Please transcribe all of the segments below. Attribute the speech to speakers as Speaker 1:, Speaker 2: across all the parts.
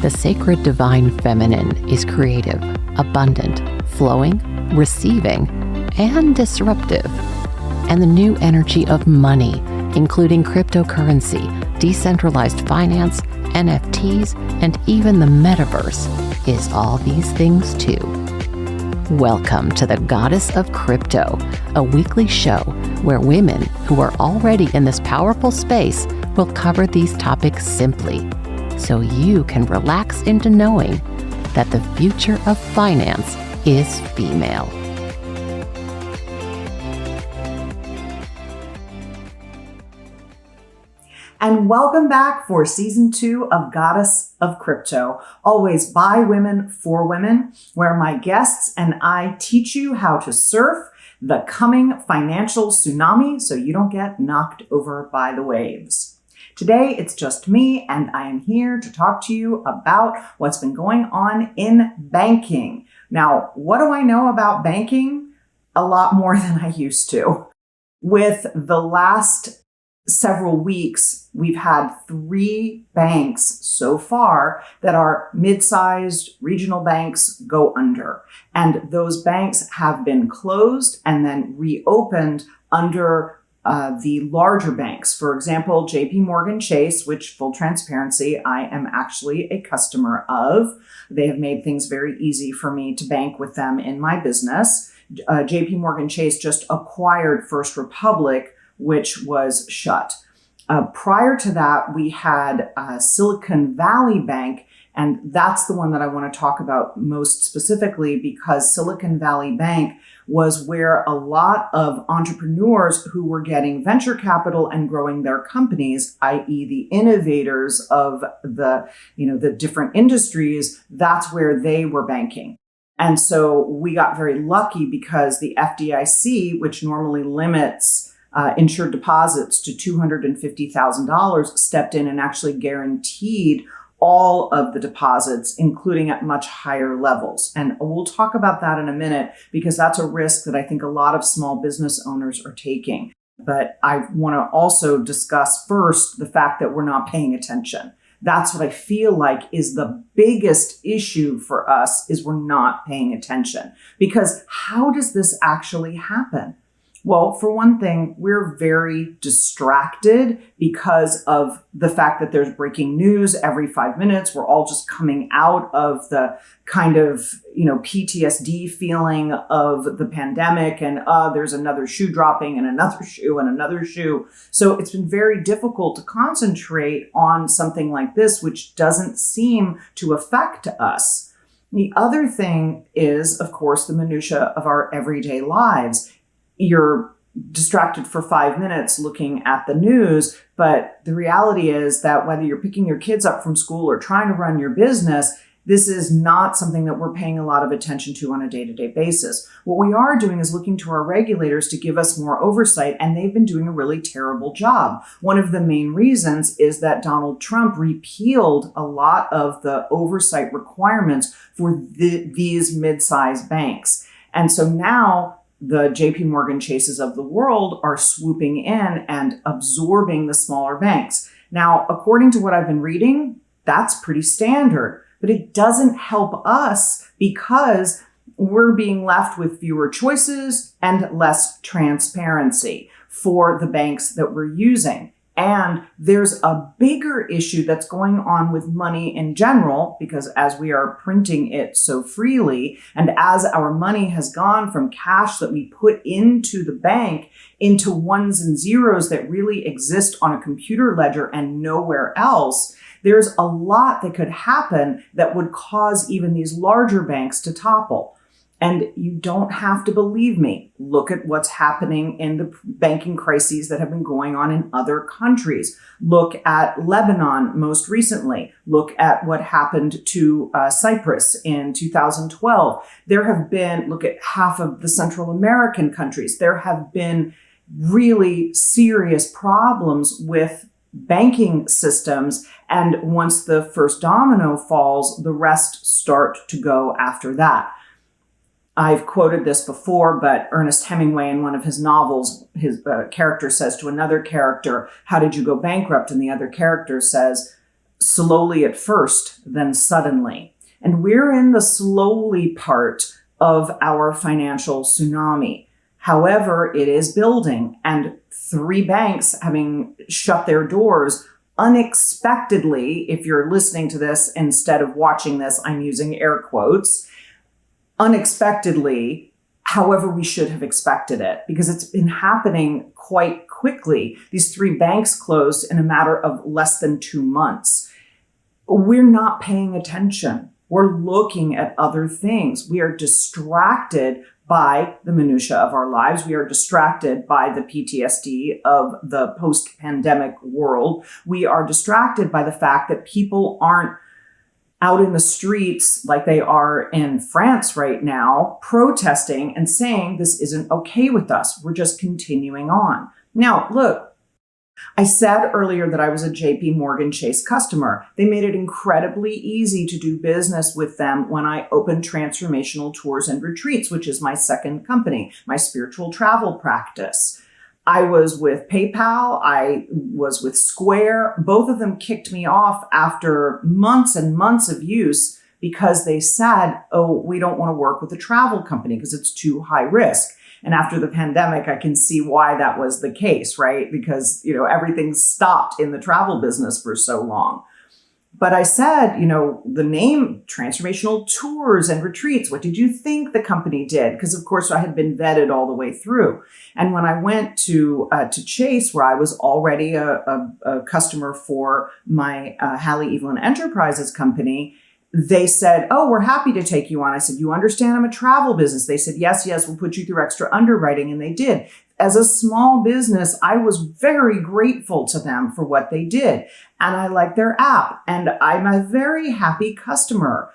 Speaker 1: The sacred divine feminine is creative, abundant, flowing, receiving, and disruptive. And the new energy of money, including cryptocurrency, decentralized finance, NFTs, and even the metaverse, is all these things too. Welcome to the Goddess of Crypto, a weekly show where women who are already in this powerful space will cover these topics simply, so you can relax into knowing that the future of finance is female.
Speaker 2: And welcome back for season 2 of Goddess of Crypto, always by women for women, where my guests and I teach you how to surf the coming financial tsunami so you don't get knocked over by the waves. Today, it's just me, and I am here to talk to you about what's been going on in banking. Now, what do I know about banking? A lot more than I used to. With the last several weeks, we've had 3 banks so far that are mid-sized regional banks go under. And those banks have been closed and then reopened under the larger banks. For example, JP Chase, which, full transparency, I am actually a customer of. They have made things very easy for me to bank with them in my business. JP Chase just acquired First Republic, which was shut. Prior to that, we had Silicon Valley Bank, and that's the one that I want to talk about most specifically because Silicon Valley Bank was where a lot of entrepreneurs who were getting venture capital and growing their companies, i.e. the innovators of the different industries, that's where they were banking. And so we got very lucky because the FDIC, which normally limits insured deposits to $250,000, stepped in and actually guaranteed all of the deposits, including at much higher levels. And we'll talk about that in a minute because that's a risk that I think a lot of small business owners are taking. But I want to also discuss first the fact that we're not paying attention. That's what I feel like is the biggest issue for us, is we're not paying attention. Because how does this actually happen? Well, for one thing, we're very distracted because of the fact that there's breaking news every 5 minutes. We're all just coming out of the kind of, PTSD feeling of the pandemic and there's another shoe dropping and another shoe and another shoe. So it's been very difficult to concentrate on something like this, which doesn't seem to affect us. The other thing is, of course, the minutia of our everyday lives. You're distracted for 5 minutes looking at the news, but the reality is that whether you're picking your kids up from school or trying to run your business, this is not something that we're paying a lot of attention to on a day-to-day basis. What we are doing is looking to our regulators to give us more oversight, and they've been doing a really terrible job. One of the main reasons is that Donald Trump repealed a lot of the oversight requirements for these mid-sized banks. And so now the JP Chases of the world are swooping in and absorbing the smaller banks. Now, according to what I've been reading, that's pretty standard, but it doesn't help us because we're being left with fewer choices and less transparency for the banks that we're using. And there's a bigger issue that's going on with money in general, because as we are printing it so freely, and as our money has gone from cash that we put into the bank into ones and zeros that really exist on a computer ledger and nowhere else, there's a lot that could happen that would cause even these larger banks to topple. And you don't have to believe me. Look at what's happening in the banking crises that have been going on in other countries. Look at Lebanon most recently. Look at what happened to Cyprus in 2012. Look at half of the Central American countries. There have been really serious problems with banking systems. And once the first domino falls, the rest start to go after that. I've quoted this before, but Ernest Hemingway in one of his novels, his character says to another character, "How did you go bankrupt?" And the other character says, slowly at first, then suddenly. And we're in the slowly part of our financial tsunami. However, it is building, and 3 banks having shut their doors unexpectedly. If you're listening to this instead of watching this, I'm using air quotes, unexpectedly. However, we should have expected it because it's been happening quite quickly. These 3 banks closed in a matter of less than 2 months. We're not paying attention. We're looking at other things. We are distracted by the minutia of our lives. We are distracted by the PTSD of the post-pandemic world. We are distracted by the fact that people aren't out in the streets like they are in France right now, protesting and saying this isn't okay with us. We're just continuing on. Now, look, I said earlier that I was a JP Morgan Chase customer. They made it incredibly easy to do business with them when I opened Transformational Tours and Retreats, which is my second company, my spiritual travel practice. I was with PayPal. I was with Square. Both of them kicked me off after months and months of use because they said, oh, we don't want to work with a travel company because it's too high risk. And after the pandemic, I can see why that was the case, right? Because, everything stopped in the travel business for so long. But I said, the name Transformational Tours and Retreats, what did you think the company did? Because, of course, I had been vetted all the way through. And when I went to Chase, where I was already a customer for my Hallie Evelyn Enterprises company, they said, oh, we're happy to take you on. I said, you understand I'm a travel business? They said, yes, we'll put you through extra underwriting. And they did. As a small business, I was very grateful to them for what they did. And I like their app. And I'm a very happy customer.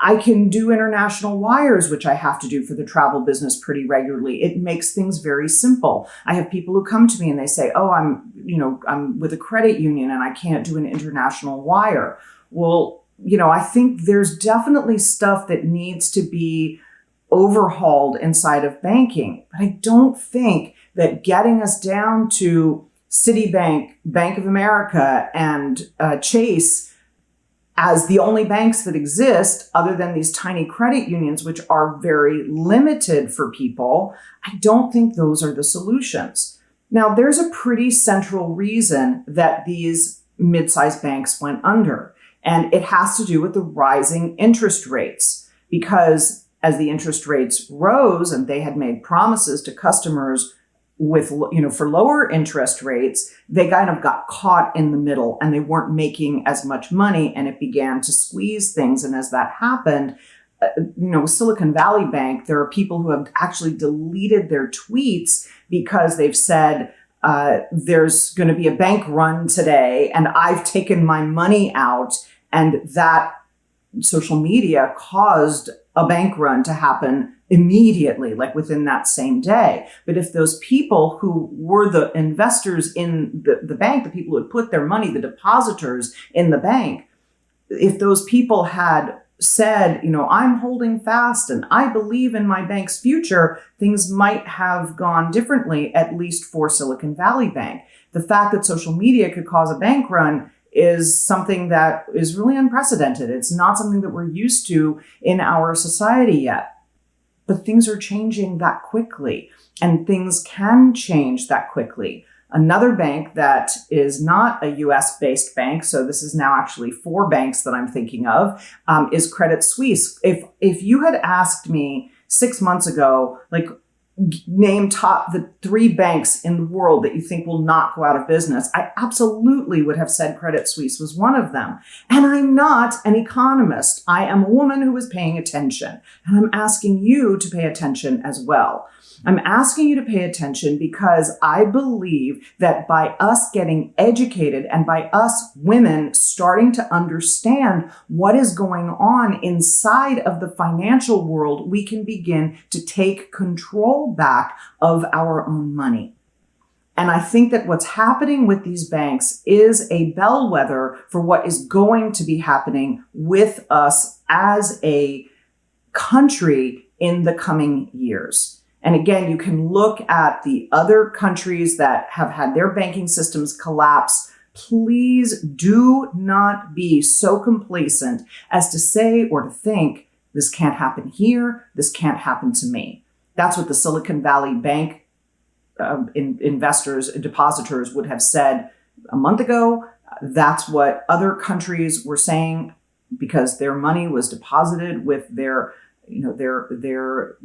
Speaker 2: I can do international wires, which I have to do for the travel business pretty regularly. It makes things very simple. I have people who come to me and they say, oh, I'm with a credit union and I can't do an international wire. Well, I think there's definitely stuff that needs to be overhauled inside of banking. But I don't think that getting us down to Citibank, Bank of America, and Chase as the only banks that exist other than these tiny credit unions, which are very limited for people, I don't think those are the solutions. Now, there's a pretty central reason that these mid-sized banks went under. And it has to do with the rising interest rates, because as the interest rates rose and they had made promises to customers with, for lower interest rates, they kind of got caught in the middle and they weren't making as much money and it began to squeeze things. And as that happened, Silicon Valley Bank, there are people who have actually deleted their tweets because they've said, there's going to be a bank run today and I've taken my money out. And that social media caused a bank run to happen immediately, like within that same day. But if those people who were the investors in the bank, the people who had put their money, the depositors in the bank, if those people had said, I'm holding fast and I believe in my bank's future, things might have gone differently, at least for Silicon Valley Bank. The fact that social media could cause a bank run is something that is really unprecedented. It's not something that we're used to in our society yet. But things are changing that quickly, and things can change that quickly. Another bank that is not a US-based bank, so this is now actually 4 banks that I'm thinking of, is Credit Suisse. If you had asked me 6 months ago, name the 3 banks in the world that you think will not go out of business, I absolutely would have said Credit Suisse was one of them. And I'm not an economist. I am a woman who is paying attention. And I'm asking you to pay attention as well. I'm asking you to pay attention because I believe that by us getting educated and by us women starting to understand what is going on inside of the financial world, we can begin to take control back of our own money. And I think that what's happening with these banks is a bellwether for what is going to be happening with us as a country in the coming years. And again, you can look at the other countries that have had their banking systems collapse please do not be so complacent as to say or to think, this can't happen here, this can't happen to me. That's what the Silicon Valley Bank investors, depositors would have said a month ago. That's what other countries were saying because their money was deposited with their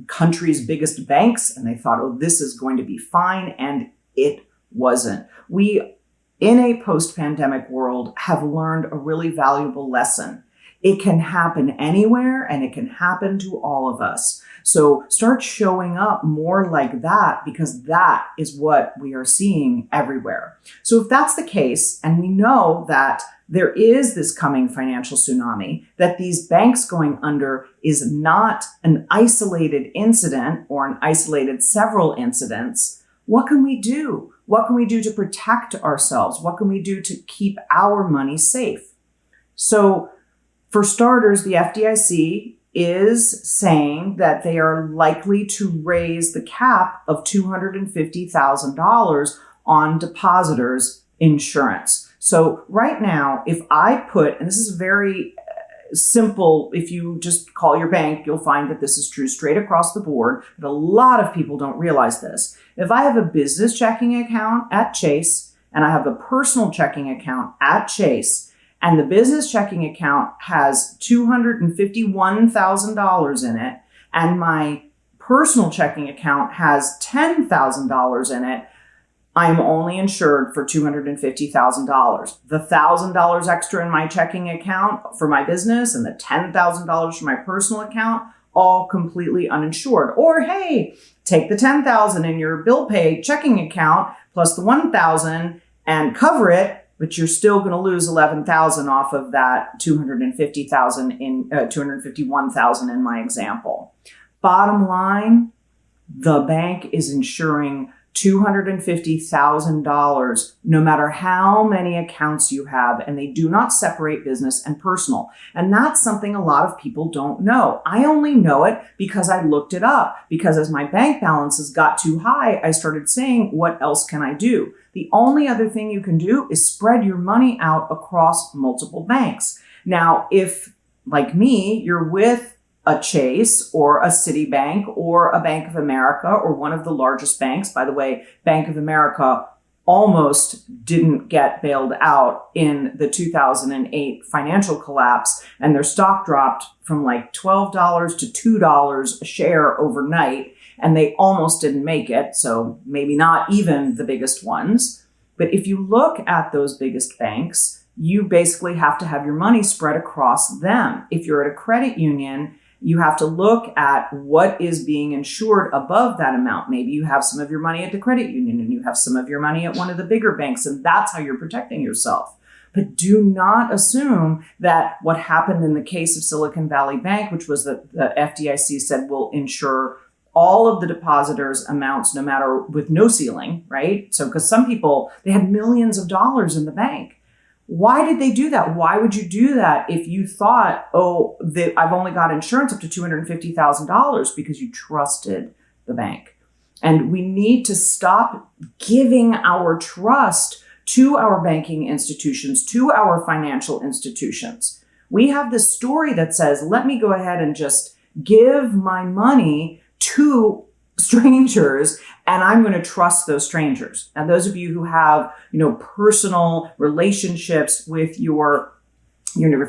Speaker 2: country's biggest banks. And they thought, oh, this is going to be fine. And it wasn't. We, in a post-pandemic world, have learned a really valuable lesson. It can happen anywhere and it can happen to all of us. So start showing up more like that because that is what we are seeing everywhere. So if that's the case, and we know that there is this coming financial tsunami, that these banks going under is not an isolated incident or an isolated several incidents, what can we do? What can we do to protect ourselves? What can we do to keep our money safe? So for starters, the FDIC is saying that they are likely to raise the cap of $250,000 on depositors' insurance. So right now, if I put, and this is very simple, if you just call your bank, you'll find that this is true straight across the board, but a lot of people don't realize this. If I have a business checking account at Chase and I have a personal checking account at Chase, and the business checking account has $251,000 in it, and my personal checking account has $10,000 in it, I'm only insured for $250,000. The $1,000 extra in my checking account for my business and the $10,000 for my personal account, all completely uninsured. Or hey, take the $10,000 in your bill pay checking account plus the $1,000 and cover it, but you're still going to lose $11,000 off of that $251,000 in my example. Bottom line, the bank is insuring $250,000 no matter how many accounts you have, and they do not separate business and personal. And that's something a lot of people don't know. I only know it because I looked it up, because as my bank balances got too high, I started saying, what else can I do? The only other thing you can do is spread your money out across multiple banks. Now, if, like me, you're with a Chase or a Citibank or a Bank of America or one of the largest banks. By the way, Bank of America almost didn't get bailed out in the 2008 financial collapse, and their stock dropped from like $12 to $2 a share overnight, and they almost didn't make it. So maybe not even the biggest ones. But if you look at those biggest banks, you basically have to have your money spread across them. If you're at a credit union, you have to look at what is being insured above that amount. Maybe you have some of your money at the credit union and you have some of your money at one of the bigger banks, and that's how you're protecting yourself. But do not assume that what happened in the case of Silicon Valley Bank, which was that the FDIC said will insure all of the depositors' amounts, no matter, with no ceiling, right? So, because some people, they had millions of dollars in the bank. Why did they do that? Why would you do that if you thought, I've only got insurance up to $250,000 because you trusted the bank? And we need to stop giving our trust to our banking institutions, to our financial institutions. We have this story that says, let me go ahead and just give my money to strangers, and I'm going to trust those strangers. And those of you who have, personal relationships with your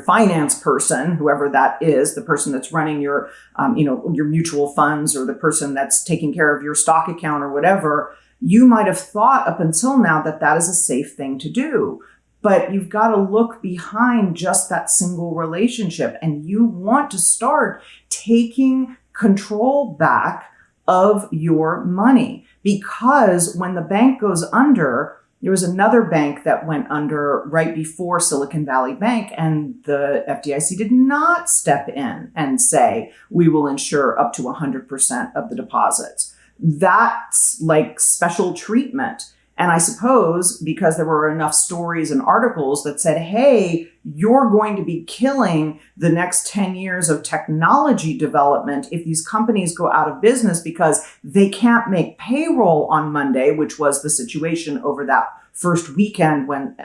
Speaker 2: finance person, whoever that is, the person that's running your mutual funds, or the person that's taking care of your stock account or whatever, you might have thought up until now that that is a safe thing to do. But you've got to look behind just that single relationship, and you want to start taking control back of your money. Because when the bank goes under, there was another bank that went under right before Silicon Valley Bank, and the FDIC did not step in and say, we will insure up to 100% of the deposits. That's like special treatment. And I suppose because there were enough stories and articles that said, hey, you're going to be killing the next 10 years of technology development if these companies go out of business because they can't make payroll on Monday, which was the situation over that first weekend when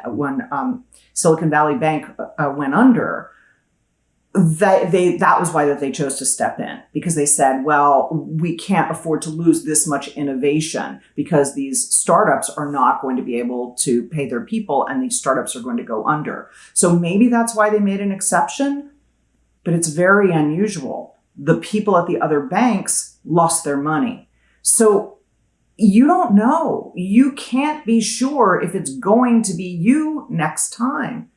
Speaker 2: Silicon Valley Bank went under. That was why they chose to step in, because they said, well, we can't afford to lose this much innovation because these startups are not going to be able to pay their people and these startups are going to go under. So maybe that's why they made an exception, but it's very unusual. The people at the other banks lost their money. So you don't know. You can't be sure if it's going to be you next time.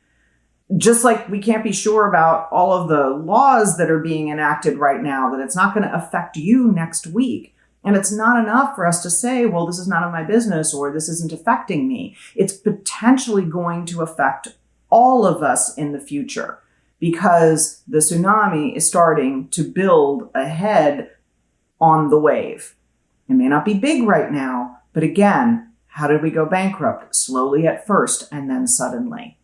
Speaker 2: Just like we can't be sure about all of the laws that are being enacted right now, that it's not going to affect you next week. And it's not enough for us to say, well, this is none of my business or this isn't affecting me. It's potentially going to affect all of us in the future because the tsunami is starting to build ahead on the wave. It may not be big right now, but again, how did we go bankrupt? Slowly at first and then suddenly.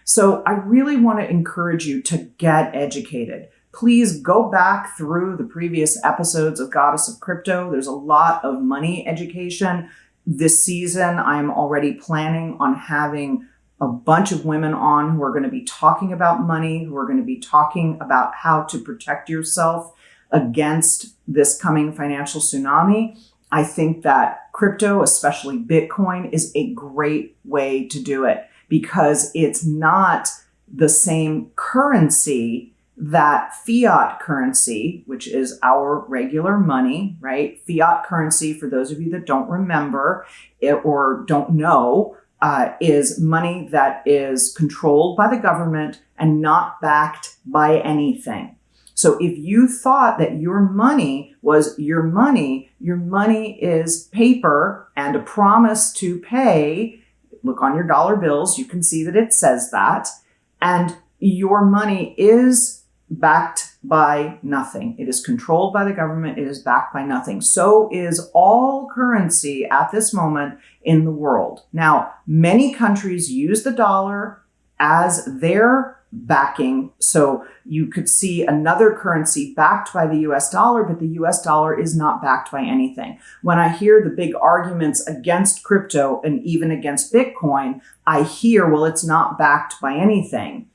Speaker 2: So I really want to encourage you to get educated. Please go back through the previous episodes of Goddess of Crypto. There's a lot of money education. This season, I'm already planning on having a bunch of women on who are going to be talking about money, who are going to be talking about how to protect yourself against this coming financial tsunami. I think that crypto, especially Bitcoin, is a great way to do it, because it's not the same currency that fiat currency, which is our regular money, right? Fiat currency, for those of you that don't remember it or don't know, is money that is controlled by the government and not backed by anything. So if you thought that your money was your money is paper and a promise to pay. Look on your dollar bills, you can see that it says that. And your money is backed by nothing. It is controlled by the government. It is backed by nothing. So is all currency at this moment in the world. Now, many countries use the dollar as their backing. So you could see another currency backed by the US dollar, but the US dollar is not backed by anything. When I hear the big arguments against crypto and even against Bitcoin, I hear, well, it's not backed by anything.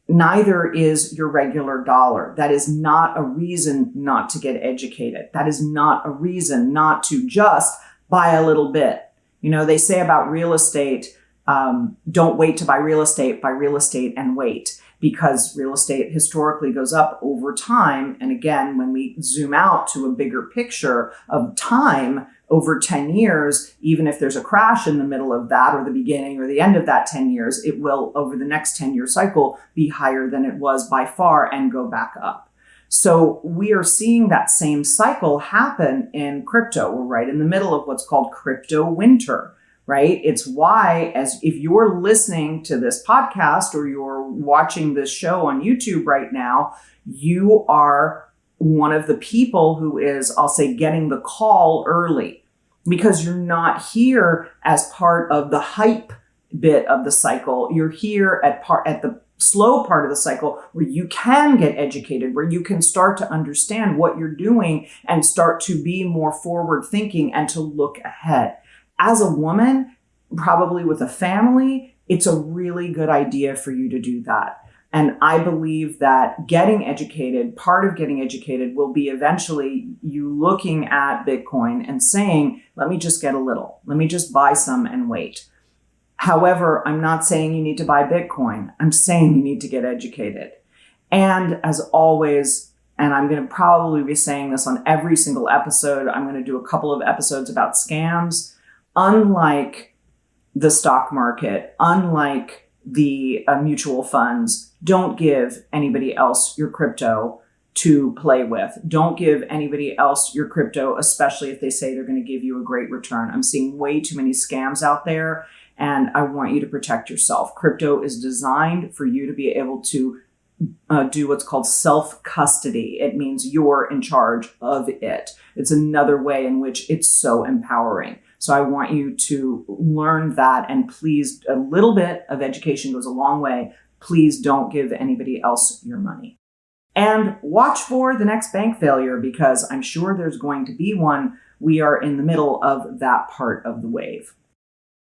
Speaker 2: Neither is your regular dollar. That is not a reason not to get educated. That is not a reason not to just buy a little bit. You know, they say about real estate, don't wait to buy real estate and wait, because real estate historically goes up over time. And again, when we zoom out to a bigger picture of time over 10 years, even if there's a crash in the middle of that or the beginning or the end of that 10 years, it will, over the next 10-year cycle, be higher than it was by far and go back up. So we are seeing that same cycle happen in crypto. We're right in the middle of what's called crypto winter. Right? It's why, as if you're listening to this podcast or you're watching this show on YouTube right now, you are one of the people who is, I'll say, getting the call early, because you're not here as part of the hype bit of the cycle. You're here at the slow part of the cycle where you can get educated, where you can start to understand what you're doing and start to be more forward thinking and to look ahead. As a woman, probably with a family, it's a really good idea for you to do that. And I believe that getting educated, part of getting educated will be eventually you looking at Bitcoin and saying, let me just get a little, let me just buy some and wait. However, I'm not saying you need to buy Bitcoin. I'm saying you need to get educated. And as always, and I'm going to probably be saying this on every single episode, I'm going to do a couple of episodes about scams. Unlike the stock market, unlike the mutual funds, don't give anybody else your crypto to play with. Don't give anybody else your crypto, especially if they say they're going to give you a great return. I'm seeing way too many scams out there, and I want you to protect yourself. Crypto is designed for you to be able to do what's called self-custody. It means you're in charge of it. It's another way in which it's so empowering. So I want you to learn that, and please, a little bit of education goes a long way. Please don't give anybody else your money. And watch for the next bank failure, because I'm sure there's going to be one. We are in the middle of that part of the wave.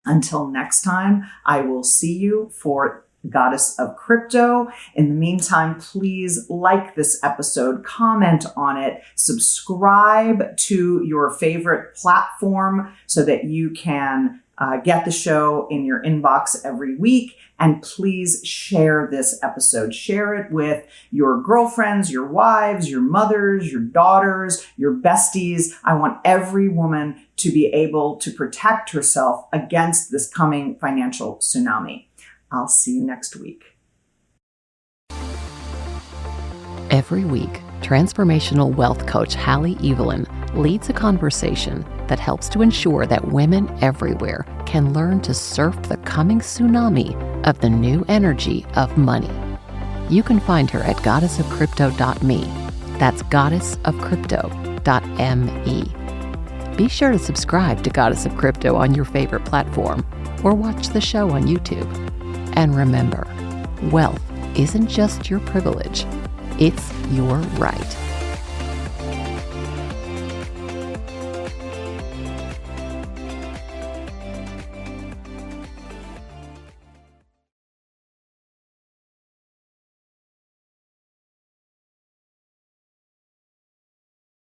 Speaker 2: Until next time, I will see you for Goddess of Crypto. In the meantime, please like this episode, comment on it, subscribe to your favorite platform so that you can get the show in your inbox every week. And please share this episode. Share it with your girlfriends, your wives, your mothers, your daughters, your besties. I want every woman to be able to protect herself against this coming financial tsunami. I'll see you next week.
Speaker 1: Every week, transformational wealth coach Hallie Evelyn leads a conversation that helps to ensure that women everywhere can learn to surf the coming tsunami of the new energy of money. You can find her at goddessofcrypto.me. That's goddessofcrypto.me. Be sure to subscribe to Goddess of Crypto on your favorite platform or watch the show on YouTube. And remember, wealth isn't just your privilege, it's your right.